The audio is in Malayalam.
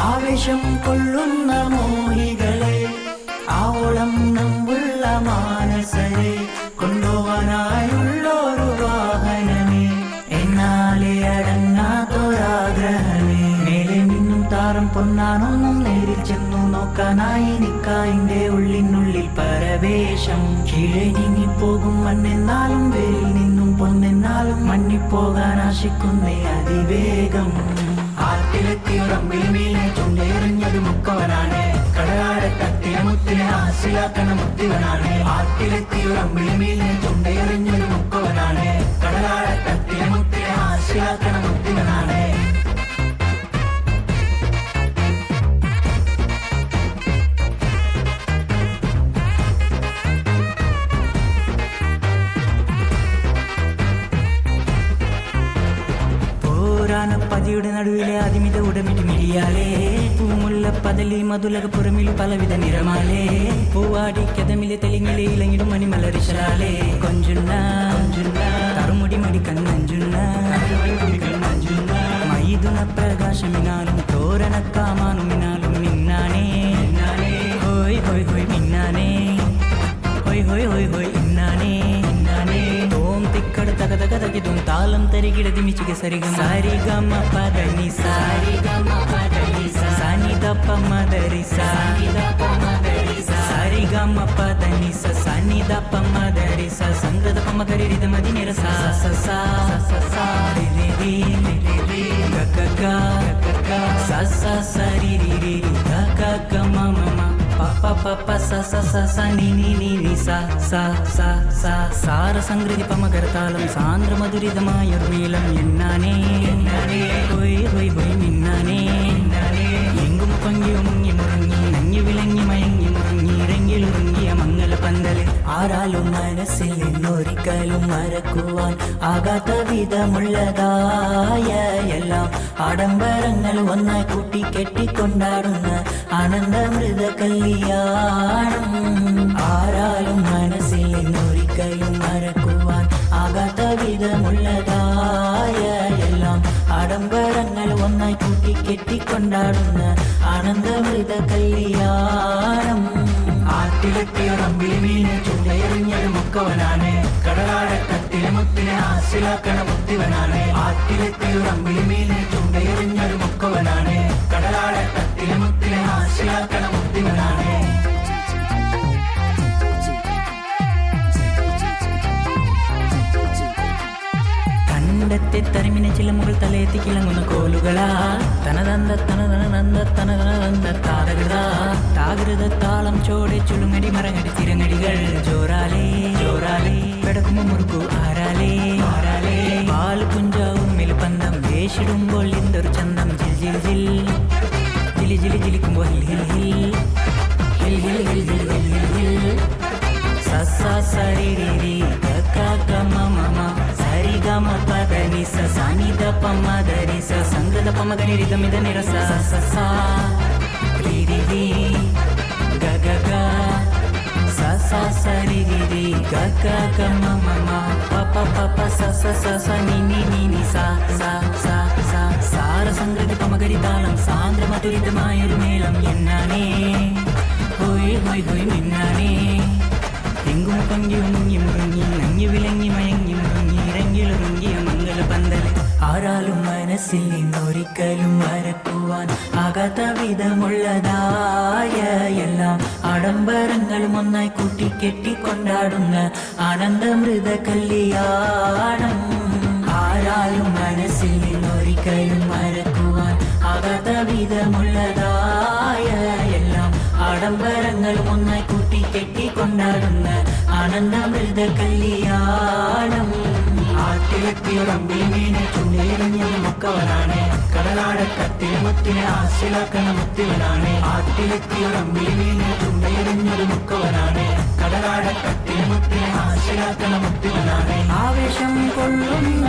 ആവേശം കൊള്ളുന്ന മോഹികളെ, ആവോളം നമ്പുള്ള മാനസരെ, കൊണ്ടുപോവാനായുള്ളൊരു വാഹനമേ, എന്നാലെ അടങ്ങാത്തൊരാഗ്രഹമേ. മേലെ നിന്നും താരം പൊന്നാനൊന്നും നേരിൽ ചെന്നു നോക്കാനായി നിക്കായിന്റെ ഉള്ളിനുള്ളിൽ പരവേശം. കീഴെ നീങ്ങിപ്പോകും മണ്ണെന്നാലും വേരിൽ നിന്നും പൊന്നെന്നാലും മണ്ണിപ്പോകാൻ ആശിക്കുന്നേ അതിവേഗം. ആറ്റിലെത്തിയുറമ്പിൽ മീനെ ചുണ്ടേറിഞ്ഞത് മുക്കവനാണ്, കടലാടക്കത്തിലെ മുത്തിനെ ആശിലാക്കണ മുത്തിവനാണ്. ആറ്റിലെത്തിയുറമ്പിൽ മീനെ ചുണ്ടേറിഞ്ഞത് മുക്കവനാണ്, കടലാടക്കത്തിലെ മുത്തിനെ ആശിലാക്കണ മുത്തിവനാണ്. പതിയുടെ നടുവിലെ അതിമിത ഉടമിട്ട് മിഴിയാലേ, പൂമുള്ള പതലി മധുലക പുറമിൽ പലവിധ നിറമാലേ, പൂവാടി കഥമിലെ തെളിങ്ങിലെ ഇളങ്ങിടും മണിമലരിശലാലേ, കൊഞ്ചുന്ന കറുമുടി മടി കണ്ണഞ്ചുന്ന മൈതുന പ്രകാശമിനാലും തോരണക്കാമാനുമിനാലും മിന്നാനേ ഹോയ് ഹോയ് ഹോയ് മിന്നാനേ ഹോയ് ഹോയ് ഹോയ് ഹോയ് ഇന്നാനേ ഓം തിക്കട് തക തക തകിതും താളം തരികിടതി മിച്ചിക സരിഗം സാരിഗമ പദനി സാരിഗമ പദനി സാനിദപ മദരി സാനിദപ മദരി സാരിഗമ പദനി സാനിദപ മദരി സംഗത പമഗരി രിതമതി നിര സ സ സ സ രി രി രി ഗ ഗ ഗ സ സ സ രി രി രി ഗ ഗ ഗ മ മ മ പ പ പ സ സ സ സ നി നി നി നി സ സ സ സ സാര സംഗൃതി പമകരതാളം സാന്ദ്ര മധുരിതമായൊരു നീളം എന്നാനേ ഹോയ് ഹോയ് ഹോയ് മിന്നാനേ എങ്കും പങ്കി മുങ്ങി മുറങ്ങി നഞ്ഞു വിളങ്ങി മയങ്ങി മുറങ്ങി ഇറങ്ങിലുറങ്ങിയ മംഗല പന്തലിൽ ആരാലും മനസ്സിൽ നിന്നൊരിക്കലും മറക്കുവാൻ ആകാത്ത വിധമുള്ളതായ എല്ലാം ആഡംബരങ്ങൾ ഒന്നായി കൂട്ടി കെട്ടിക്കൊണ്ടാടുന്ന ആനന്ദമൃത കല്യാണം. ആരാലും മനസ്സിൽ നിന്നൊരിക്കലും മറക്കുവാൻ ആകാത്ത വിധമുള്ളതായ എല്ലാം ആഡംബരങ്ങൾ ഒന്നായി കൂട്ടി കെട്ടിക്കൊണ്ടാടുന്ന ആനന്ദമൃത കല്യാണം. ആറ്റിലെത്തിയുറമ്പിൽ മീനെ ചുണ്ടയെറിഞ്ഞത് മുക്കവനാണ്, കടലാടക്കത്തിലെ മുത്തിനെ ആശിലാക്കണ മുത്തിവനാണ്. ആറ്റിലെത്തിയുറമ്പിൽ മീനെ ചുണ്ടയെറിഞ്ഞത് മുക്കവനാണ്, കടലാടക്കത്തിലെ മുത്തിനെ ആശിലാക്കണ മുത്തിവനാണ്. കണ്ടത്തെ തരിമിനെ ചിലമുകൾ തലയെത്തി കിളങ്ങുന്ന കോലുകളാ തനതന്ത തനതനന്ത തനതനന്ത താരകൃത താകൃത താളം ചോടെ ചുളുങ്ങടി മറങ്ങടി തിരങ്ങടികൾ ജോറാലേ ജോറാലേ കിടക്കുമ്പോ മുറുക്കു ആരാലേ ആരാലേ പാൽ കുഞ്ചാവും മെലുപന്തം വേഷിടുമ്പോൾ എന്തൊരു ചന്തം ജിൽ ജിൽ ജിൽ ജിലി ജിലി ജിലിക്കുമ്പോ ഹിൽ ഹിൽ ഹിൽ ഹിൽ ഹിൽ ഹിൽ ഹിൽ ഹിൽ ഹിൽ ഹിൽ സ സ സ രി രി രി ഗ ഗ ഗ മ മ മ സരിഗമ പദനി സ സാനിദപ മദരി സ സംഗത പമഗനി രിതമിത നിര സ സ സ രി രി രി ഗ ഗ ഗ സ സ സ രി രി രി ഗ ഗ ഗ മ മ മ പ പ പ പ സ സ സ സ നി നി നി നി സ സ സ സ സാര സംഗതി പമഗരി താളം സാന്ദ്ര മധുരിതമായൊരു മേളം എന്നാനേ ഹോയ് ഹോയ് ഹോയ് മിന്നാനേ എങ്കും പങ്കി മുങ്ങി മുറങ്ങി നഞ്ഞു വിളങ്ങി മയങ്ങി മുറങ്ങി ഇറങ്ങിലുറങ്ങിയ മംഗള പന്തല് ആരാലും മനസ്സിൽ നിന്നൊരിക്കലും മറക്കുവാൻ ആകാത്ത വിധമുള്ളതായ എല്ലാം ആഡംബരങ്ങളും ഒന്നായി കൂട്ടി കെട്ടിക്കൊണ്ടാടുന്ന ആനന്ദമൃത കല്യാണം. ആരാലും മനസ്സിൽ നിന്നൊരിക്കലും മറക്കുവാൻ ആകാത്ത വിധമുള്ളതായ എല്ലാം ആഡംബരങ്ങളും ഒന്നായി കൂട്ടി കെട്ടിക്കൊണ്ടാടുന്ന ആനന്ദമൃത കല്യാണം. ആറ്റിലെത്തിയുറമ്പിൽ മീനെ ചുണ്ടേറിഞ്ഞത് മുക്കവനാണ്, കടലാടക്കത്തിലെ മുത്തിനെ ആശിലാക്കണ മുത്തിവനാണ്. ആറ്റിലെത്തിയുറമ്പിൽ മീനെ ചുണ്ടേറിഞ്ഞത് മുക്കവനാണ്, കടലാടക്കത്തിലെ മുത്തിനെ ആശിലാക്കണ മുത്തിവനാണ്. ആവേശം കൊള്ളുന്ന